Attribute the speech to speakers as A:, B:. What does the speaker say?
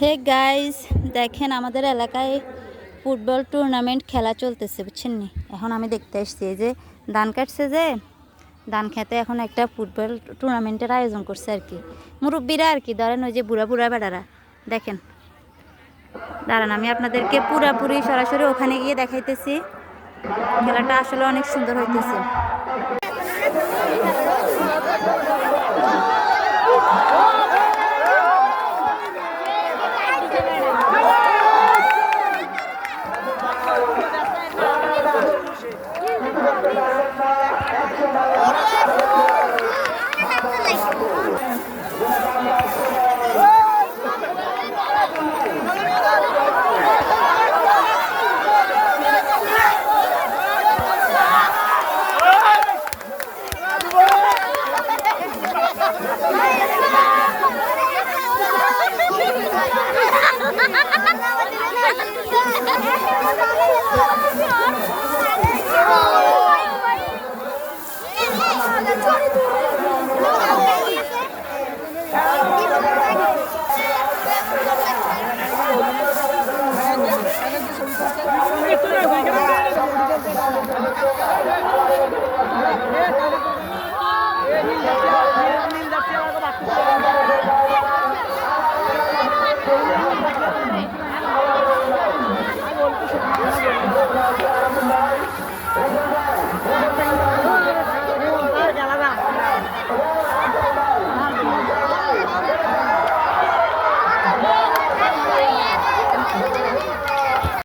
A: Hey guys, দেখেন আমাদের এলাকায় ফুটবল টুর্নামেন্ট খেলা চলতেছে, বুঝছেন নি? এখন আমি দেখতে এসেছি যে ধান কাটছে, যে ধান খেতে এখন একটা ফুটবল টুর্নামেন্টের আয়োজন করছে আর কি। মুরব্বীরা আর কি, ধরেন ওই যে বুড়া বুড়া বেড়ারা। দেখেন, দাঁড়ান আমি আপনাদেরকে পুরাপুরি সরাসরি ওখানে গিয়ে দেখাইতেছি। খেলাটা আসলে অনেক সুন্দর হইতেছে।